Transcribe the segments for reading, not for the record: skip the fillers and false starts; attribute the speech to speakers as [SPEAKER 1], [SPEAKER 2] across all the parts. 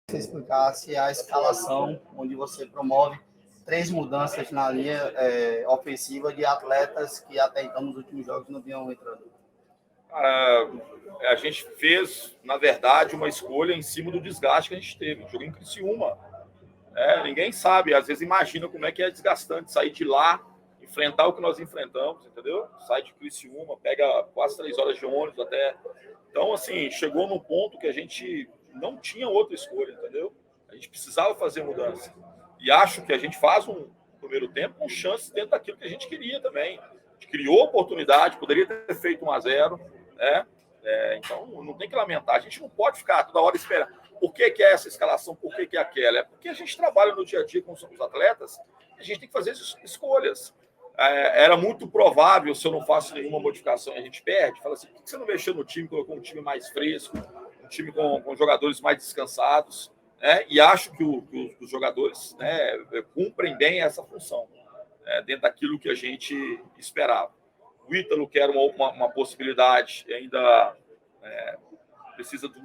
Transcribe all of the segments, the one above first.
[SPEAKER 1] Você explicasse a escalação onde você promove 3 mudanças na linha ofensiva de atletas que até então nos últimos jogos não vinham entrando.
[SPEAKER 2] A gente fez, na verdade, uma escolha em cima do desgaste que a gente teve. Jogo em Criciúma. Ninguém sabe, às vezes imagina como é que é desgastante sair de lá, enfrentar o que nós enfrentamos, entendeu? Sai de Criciúma, pega quase 3 horas de ônibus até. Então, assim, chegou num ponto que a gente não tinha outra escolha, entendeu? A gente precisava fazer mudança. E acho que a gente faz um primeiro tempo com chance dentro daquilo que a gente queria também. A gente criou oportunidade, poderia ter feito 1-0, né? Então, não tem que lamentar. A gente não pode ficar toda hora esperando. Por que é essa escalação? Por que é aquela? É porque a gente trabalha no dia a dia com os atletas, a gente tem que fazer escolhas. Era muito provável, se eu não faço nenhuma modificação e a gente perde, fala assim, por que você não mexeu no time, colocou um time mais fresco, um time com jogadores mais descansados, né? E acho que os jogadores, né, cumprem bem essa função, dentro daquilo que a gente esperava. O Ítalo, que era uma possibilidade, ainda precisa de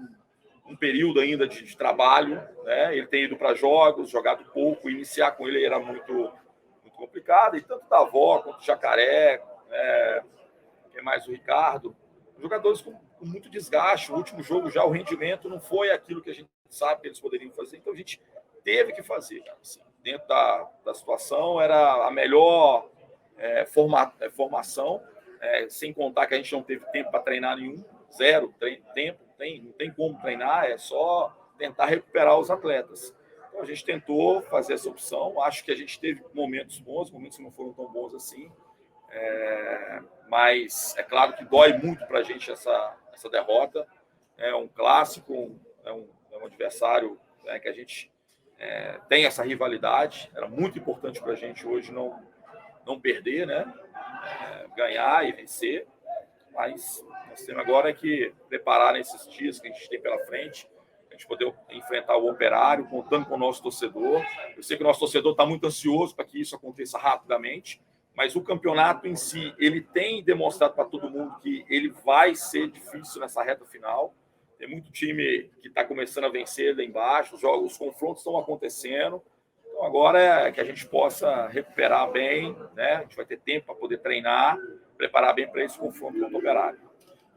[SPEAKER 2] um período ainda de trabalho, né? Ele tem ido para jogos, jogado pouco, iniciar com ele era muito complicado, e tanto da avó quanto o Jacaré, quem mais, o Ricardo, jogadores com muito desgaste. O último jogo já o rendimento não foi aquilo que a gente sabe que eles poderiam fazer, então a gente teve que fazer, assim, dentro da situação, era a melhor formação, sem contar que a gente não teve tempo para treinar nenhum, zero tempo, não tem como treinar, é só tentar recuperar os atletas. Então a gente tentou fazer essa opção, acho que a gente teve momentos bons, momentos que não foram tão bons assim, mas é claro que dói muito para a gente essa derrota. É um clássico, é um adversário que a gente tem essa rivalidade. Era muito importante para a gente hoje não perder, né? Ganhar e vencer. Mas nós temos agora que preparar nesses dias que a gente tem pela frente, a gente poder enfrentar o Operário, contando com o nosso torcedor. Eu sei que o nosso torcedor está muito ansioso para que isso aconteça rapidamente, mas o campeonato em si, ele tem demonstrado para todo mundo que ele vai ser difícil nessa reta final. Tem muito time que está começando a vencer lá embaixo, os confrontos estão acontecendo. Então agora é que a gente possa recuperar bem, né? A gente vai ter tempo para poder treinar, preparar bem para esse confronto contra o Operário.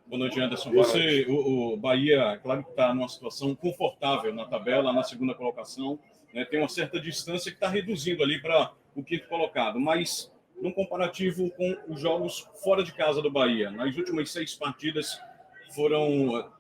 [SPEAKER 3] Boa noite, Anderson. O Bahia, claro que está numa situação confortável na tabela, na segunda colocação, né? Tem uma certa distância que está reduzindo ali para o quinto colocado, mas num comparativo com os jogos fora de casa do Bahia, nas últimas 6 partidas foram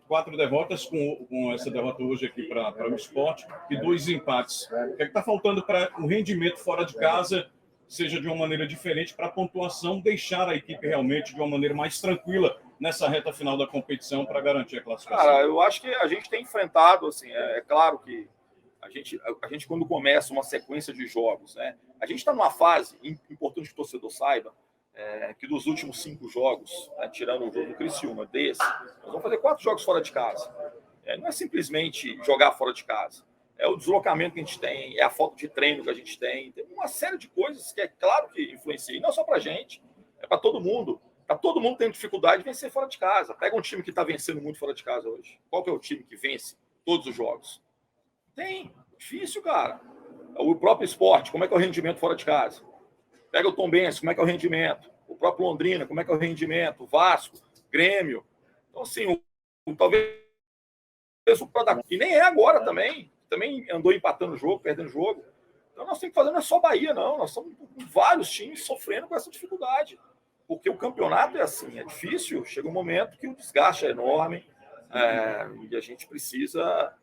[SPEAKER 3] 4 derrotas, com essa derrota hoje aqui para o Sport, e 2 empates. O que está faltando para o rendimento fora de casa seja de uma maneira diferente, para a pontuação deixar a equipe realmente de uma maneira mais tranquila nessa reta final da competição para garantir a classificação?
[SPEAKER 2] Cara, eu acho que a gente tem enfrentado, assim, claro que a gente quando começa uma sequência de jogos, né, a gente está numa fase, importante que o torcedor saiba, que dos últimos 5 jogos, tirando o jogo do Criciúma, nós vamos fazer 4 jogos fora de casa. Não é simplesmente jogar fora de casa. É o deslocamento que a gente tem, é a falta de treino que a gente tem. Tem uma série de coisas que é claro que influencia. E não só para a gente, é para todo mundo. Tá todo mundo tendo dificuldade de vencer fora de casa. Pega um time que está vencendo muito fora de casa hoje. Qual que é o time que vence todos os jogos? Tem. Difícil, cara. O próprio Sport, como é que é o rendimento fora de casa? Pega o Tombense, como é que é o rendimento? O próprio Londrina, como é que é o rendimento? O Vasco, Grêmio. Então, assim, talvez o Prodac, que nem é agora também andou empatando o jogo, perdendo o jogo. Então nós temos que fazer, não é só Bahia, não. Nós estamos com vários times sofrendo com essa dificuldade. Porque o campeonato é assim, é difícil. Chega um momento que o desgaste é enorme e a gente precisa,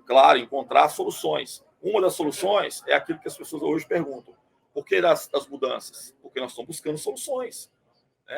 [SPEAKER 2] claro, encontrar soluções. Uma das soluções é aquilo que as pessoas hoje perguntam. Por que das mudanças? Porque nós estamos buscando soluções.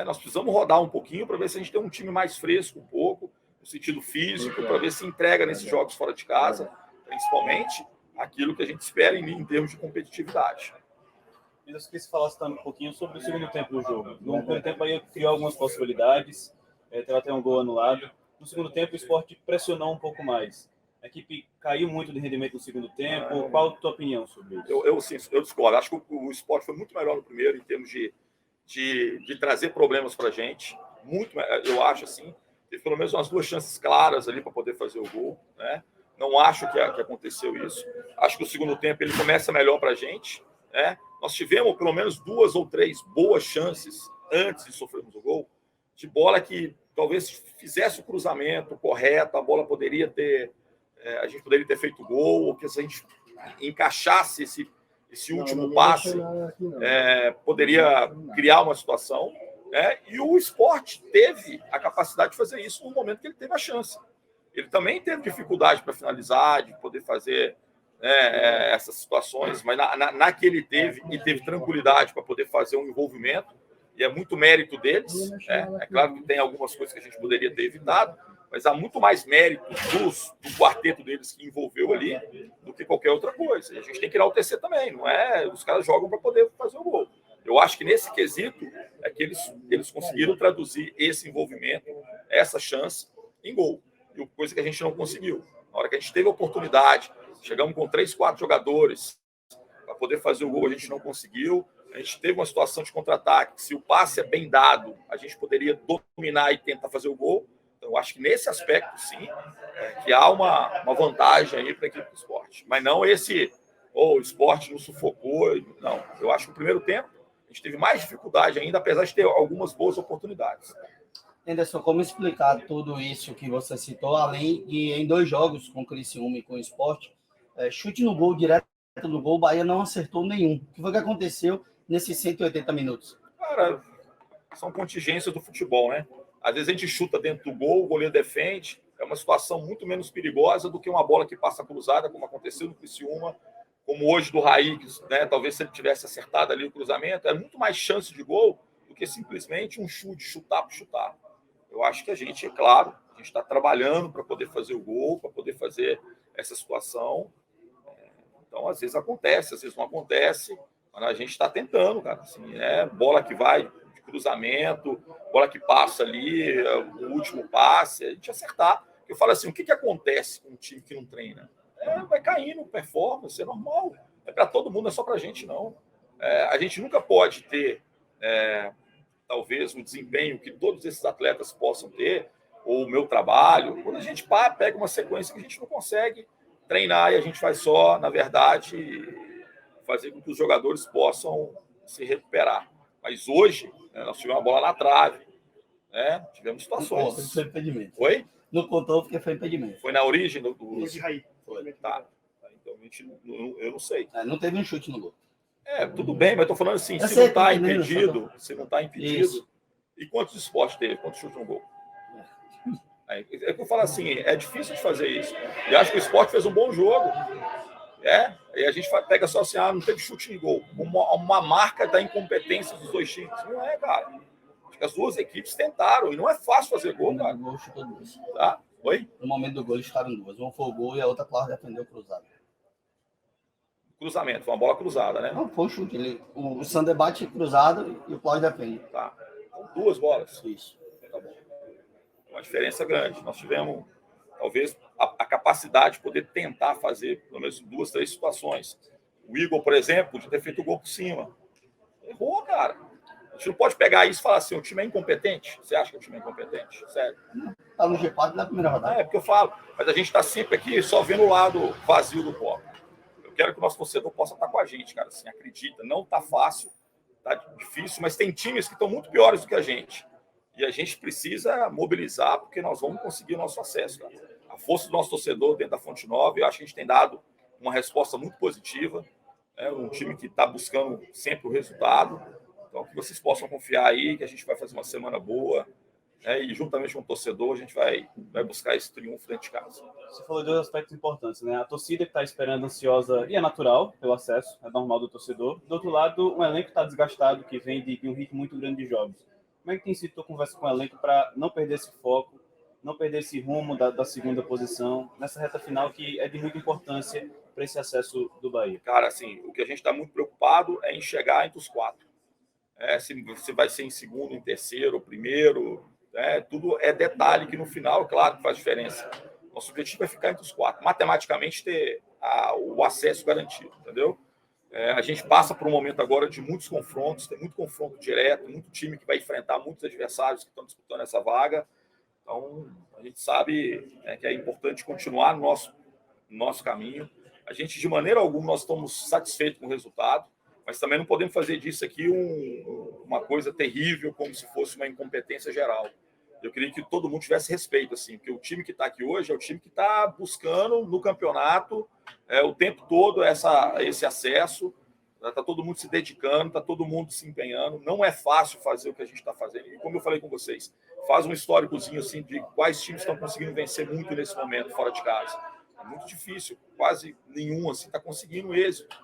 [SPEAKER 2] Nós precisamos rodar um pouquinho para ver se a gente tem um time mais fresco um pouco, no sentido físico, para ver se entrega nesses jogos fora de casa, principalmente aquilo que a gente espera em termos de competitividade.
[SPEAKER 4] Eu queria que você falasse também um pouquinho sobre o segundo tempo do jogo. No primeiro tempo aí criou algumas possibilidades, teve até um gol anulado. No segundo tempo o Sport pressionou um pouco mais. A equipe caiu muito de rendimento no segundo tempo. Qual a tua opinião sobre isso?
[SPEAKER 2] Eu discordo. Acho que o Sport foi muito melhor no primeiro em termos de trazer problemas para a gente. Muito, eu acho assim. Teve pelo menos umas 2 chances claras ali para poder fazer o gol, né? Não acho que aconteceu isso. Acho que o segundo tempo ele começa melhor para a gente. Né? Nós tivemos pelo menos 2 ou 3 boas chances antes de sofrermos o gol, de bola que talvez fizesse o cruzamento correto, a bola poderia ter, a gente poderia ter feito gol, ou que se a gente encaixasse esse último passe, poderia criar uma situação. Né? E o Sport teve a capacidade de fazer isso no momento que ele teve a chance. Ele também teve dificuldade para finalizar, de poder fazer essas situações, mas na que ele teve, e teve tranquilidade para poder fazer um envolvimento, e é muito mérito deles. É claro que tem algumas coisas que a gente poderia ter evitado, mas há muito mais mérito do quarteto deles que envolveu ali do que qualquer outra coisa. E a gente tem que enaltecer também, não é? Os caras jogam para poder fazer o gol. Eu acho que nesse quesito é que eles conseguiram traduzir esse envolvimento, essa chance, em gol. E coisa que a gente não conseguiu. Na hora que a gente teve a oportunidade, chegamos com 3, 4 jogadores para poder fazer o gol, a gente não conseguiu. A gente teve uma situação de contra-ataque. Se o passe é bem dado, a gente poderia dominar e tentar fazer o gol. Então, eu acho que nesse aspecto, sim, que há uma vantagem aí para a equipe do Sport. Mas não o Sport nos sufocou. Não, eu acho que no primeiro tempo a gente teve mais dificuldade ainda, apesar de ter algumas boas oportunidades.
[SPEAKER 1] Anderson, como explicar tudo isso que você citou, além de em 2 jogos com o Criciúma e com o Sport, chute no gol, direto no gol, o Bahia não acertou nenhum. O que foi que aconteceu nesses 180 minutos?
[SPEAKER 2] Cara, são contingências do futebol, né? Às vezes a gente chuta dentro do gol, o goleiro defende. É uma situação muito menos perigosa do que uma bola que passa cruzada, como aconteceu no Criciúma, como hoje do Raí, né? Talvez se ele tivesse acertado ali o cruzamento, é muito mais chance de gol do que simplesmente um chute, chutar por chutar. Eu acho que a gente, é claro, a gente está trabalhando para poder fazer o gol, para poder fazer essa situação. Então, às vezes acontece, às vezes não acontece, mas a gente está tentando, cara. Assim, bola que vai de cruzamento, bola que passa ali, o último passe, a gente acertar. Eu falo assim, o que acontece com um time que não treina? Vai caindo performance, é normal. É para todo mundo, não é só para a gente, não. A gente nunca pode ter... talvez o desempenho que todos esses atletas possam ter, ou o meu trabalho, quando a gente pega uma sequência que a gente não consegue treinar e a gente vai só, na verdade, fazer com que os jogadores possam se recuperar. Mas hoje, nós tivemos uma bola na trave, tivemos situações.
[SPEAKER 1] Foi impedimento.
[SPEAKER 2] Oi?
[SPEAKER 1] Não contou porque foi impedimento.
[SPEAKER 2] Foi na origem do...
[SPEAKER 1] Foi.
[SPEAKER 2] Tá. Então, eu não sei.
[SPEAKER 1] Não teve um chute no gol.
[SPEAKER 2] Tudo bem, mas estou falando assim, se não está impedido,
[SPEAKER 1] Isso.
[SPEAKER 2] E quantos esportes teve? Quantos chutes no gol? É que eu falo assim, é difícil de fazer isso. E acho que o Sport fez um bom jogo. E a gente pega só assim, não teve chute em gol. Uma marca da incompetência dos 2 times. Não é, cara. Acho que as 2 equipes tentaram. E não é fácil fazer gol, cara.
[SPEAKER 1] O gol chutou 2.
[SPEAKER 2] Tá? Oi?
[SPEAKER 1] No momento do gol, eles chutaram 2. Uma foi o gol e a outra, claro, defendeu cruzado.
[SPEAKER 2] Cruzamento, foi uma bola cruzada, né?
[SPEAKER 1] Não, foi um chute. O Sander bate cruzado e o Cláudio defende.
[SPEAKER 2] Tá. Então, 2 bolas.
[SPEAKER 1] Isso.
[SPEAKER 2] Tá bom. Uma diferença grande. Nós tivemos, talvez, a capacidade de poder tentar fazer pelo menos 2, 3 situações. O Igor, por exemplo, podia ter feito o gol por cima. Errou, cara. A gente não pode pegar isso e falar assim, o time é incompetente. Você acha que o time é incompetente? Sério.
[SPEAKER 1] Tá no G4 na primeira rodada.
[SPEAKER 2] É porque eu falo. Mas a gente está sempre aqui só vendo o lado vazio do copo. Eu quero que o nosso torcedor possa estar com a gente, cara. Assim, acredita. Não está fácil, está difícil, mas tem times que estão muito piores do que a gente. E a gente precisa mobilizar, porque nós vamos conseguir o nosso acesso, cara. A força do nosso torcedor dentro da Fonte Nova, eu acho que a gente tem dado uma resposta muito positiva. Um time que está buscando sempre o resultado. Então, que vocês possam confiar aí, que a gente vai fazer uma semana boa. E juntamente com o torcedor, a gente vai buscar esse triunfo dentro de casa.
[SPEAKER 4] Você falou de 2 aspectos importantes, né? A torcida que está esperando, ansiosa, e é natural pelo acesso, é normal do torcedor. Do outro lado, o elenco está desgastado, que vem de um ritmo muito grande de jogos. Como é que tem sido a tua conversa com o elenco para não perder esse foco, não perder esse rumo da segunda posição, nessa reta final que é de muita importância para esse acesso do Bahia?
[SPEAKER 2] Cara, assim, o que a gente está muito preocupado é em chegar entre os 4. Se vai ser em segundo, em terceiro, primeiro, tudo é detalhe que no final, claro, que faz diferença. Nosso objetivo é ficar entre os 4, matematicamente ter o acesso garantido, entendeu? A gente passa por um momento agora de muitos confrontos, tem muito confronto direto, muito time que vai enfrentar muitos adversários que estão disputando essa vaga. Então, a gente sabe que é importante continuar no nosso no nosso caminho. A gente, de maneira alguma, nós estamos satisfeitos com o resultado, mas também não podemos fazer disso aqui uma coisa terrível, como se fosse uma incompetência geral. Eu queria que todo mundo tivesse respeito, assim, porque o time que está aqui hoje é o time que está buscando no campeonato o tempo todo esse acesso. Está todo mundo se dedicando, está todo mundo se empenhando. Não é fácil fazer o que a gente está fazendo. E como eu falei com vocês, faz um históricozinho assim, de quais times estão conseguindo vencer muito nesse momento, fora de casa. É muito difícil, quase nenhum assim, está conseguindo êxito.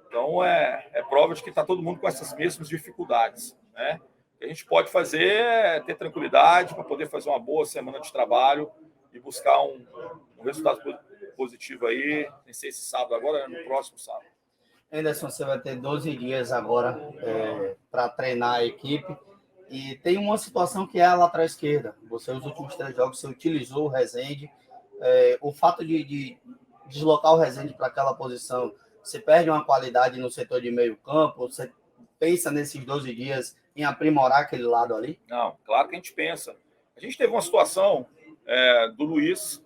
[SPEAKER 2] Então, é prova de que está todo mundo com essas mesmas dificuldades. Né? O que a gente pode fazer é ter tranquilidade para poder fazer uma boa semana de trabalho e buscar um resultado positivo aí, nem sei se sábado agora, no próximo sábado.
[SPEAKER 1] Anderson, você vai ter 12 dias agora para treinar a equipe. E tem uma situação que é a lateral esquerda. Você, os últimos 3 jogos, você utilizou o Rezende. O fato de deslocar o Rezende para aquela posição, você perde uma qualidade no setor de meio campo? Você pensa nesses 12 dias em aprimorar aquele lado ali?
[SPEAKER 2] Não, claro que a gente pensa. A gente teve uma situação do Luiz,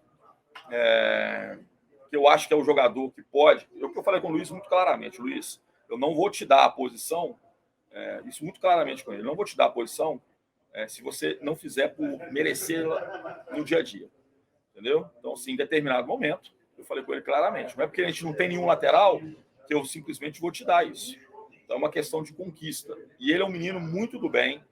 [SPEAKER 2] que eu acho que é o jogador que pode. Eu falei com o Luiz muito claramente: Luiz, eu não vou te dar a posição, isso muito claramente com ele, não vou te dar a posição se você não fizer por merecê-la no dia a dia. Entendeu? Então, assim, em determinado momento, eu falei com ele claramente: não é porque a gente não tem nenhum lateral que eu simplesmente vou te dar isso. Então, é uma questão de conquista. E ele é um menino muito do bem,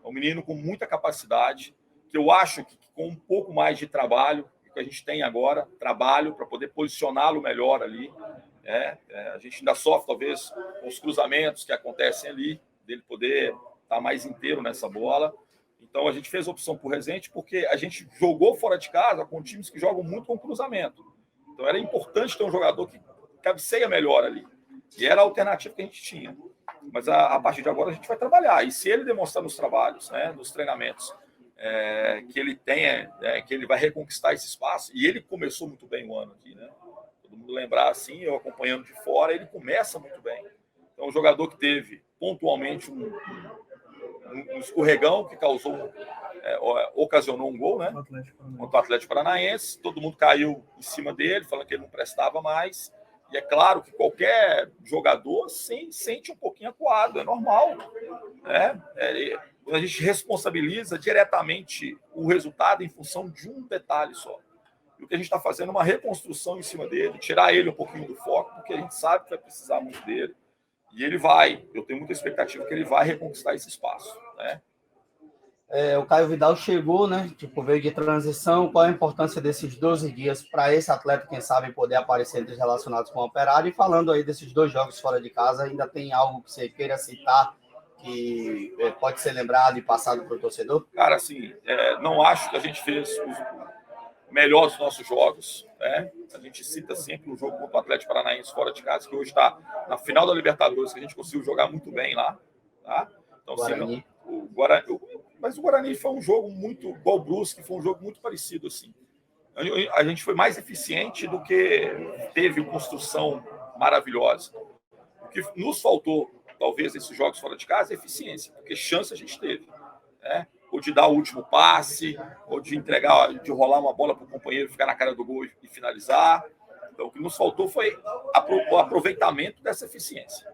[SPEAKER 2] é um menino com muita capacidade, que eu acho que com um pouco mais de trabalho, que a gente tem agora, trabalho para poder posicioná-lo melhor ali. A gente ainda sofre, talvez, com os cruzamentos que acontecem ali, dele poder estar mais inteiro nessa bola. Então, a gente fez a opção por Rezende porque a gente jogou fora de casa com times que jogam muito com cruzamento. Então, era importante ter um jogador que cabeceia melhor ali. E era a alternativa que a gente tinha. Mas, a partir de agora, a gente vai trabalhar. E se ele demonstrar nos trabalhos, nos treinamentos, que ele tenha, que ele vai reconquistar esse espaço, e ele começou muito bem o ano aqui, né? Todo mundo lembrar assim, eu acompanhando de fora, ele começa muito bem. Então, um jogador que teve pontualmente um escorregão que ocasionou um gol, né? Contra o Atlético Paranaense, todo mundo caiu em cima dele, falando que ele não prestava mais. E é claro que qualquer jogador sente um pouquinho acuado, é normal. A gente responsabiliza diretamente o resultado em função de um detalhe só. E o que a gente está fazendo é uma reconstrução em cima dele, tirar ele um pouquinho do foco, porque a gente sabe que vai precisar muito dele. E ele vai, eu tenho muita expectativa que ele vai reconquistar esse espaço. Né?
[SPEAKER 1] O Caio Vidal chegou, né? Veio de transição. Qual a importância desses 12 dias para esse atleta, quem sabe, poder aparecer entre os relacionados com o Operário? E falando aí desses 2 jogos fora de casa, ainda tem algo que você queira citar que pode ser lembrado e passado para o torcedor?
[SPEAKER 2] Cara, assim, não acho que a gente fez os melhores dos nossos jogos. Né? A gente cita sempre o jogo contra o Atlético Paranaense fora de casa, que hoje está na final da Libertadores, que a gente conseguiu jogar muito bem lá. Tá? Então,
[SPEAKER 1] Guarani.
[SPEAKER 2] Mas o Guarani foi um jogo muito igual o Brusque, foi um jogo muito parecido assim. A gente foi mais eficiente do que teve construção maravilhosa. O que nos faltou, talvez, nesses jogos fora de casa, é eficiência, porque chance a gente teve. Né? Ou de dar o último passe, ou de entregar, de rolar uma bola para o companheiro ficar na cara do gol e finalizar. Então, o que nos faltou foi o aproveitamento dessa eficiência.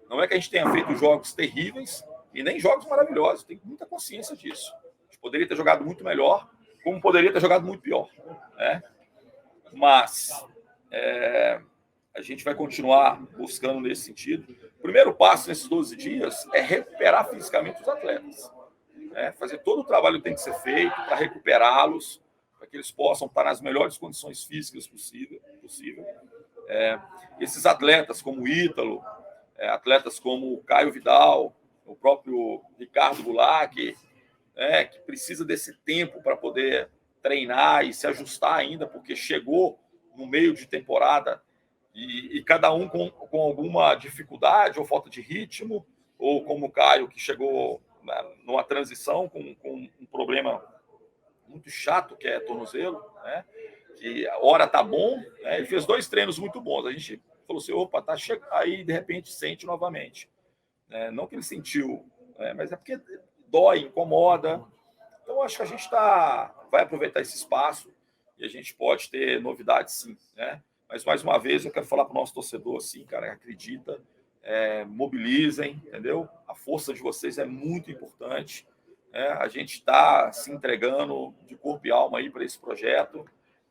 [SPEAKER 2] Não é que a gente tenha feito jogos terríveis e nem jogos maravilhosos. Tenho muita consciência disso. A gente poderia ter jogado muito melhor, como poderia ter jogado muito pior. Né? Mas a gente vai continuar buscando nesse sentido. O primeiro passo nesses 12 dias é recuperar fisicamente os atletas. Fazer todo o trabalho que tem que ser feito para recuperá-los, para que eles possam estar nas melhores condições físicas possível. Esses atletas como o Ítalo, atletas como o Caio Vidal, o próprio Ricardo Goulart, que precisa desse tempo para poder treinar e se ajustar ainda, porque chegou no meio de temporada e cada um com alguma dificuldade ou falta de ritmo, ou como o Caio, que chegou numa transição com um problema muito chato, que é tornozelo, né? Que a hora tá bom, né? Ele fez 2 treinos muito bons. A gente falou assim, opa, tá chegando. Aí, de repente, sente novamente. Não que ele sentiu, mas é porque dói, incomoda. Então, acho que a gente vai aproveitar esse espaço e a gente pode ter novidades, sim. Né? Mas, mais uma vez, eu quero falar para o nosso torcedor, assim, cara, acredita, mobilizem, entendeu? A força de vocês é muito importante. A gente está se entregando de corpo e alma aí para esse projeto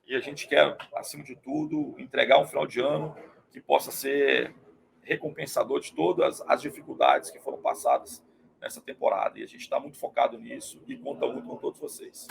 [SPEAKER 2] e a gente quer, acima de tudo, entregar um final de ano que possa ser recompensador de todas as dificuldades que foram passadas nessa temporada. E a gente está muito focado nisso e conta muito com todos vocês.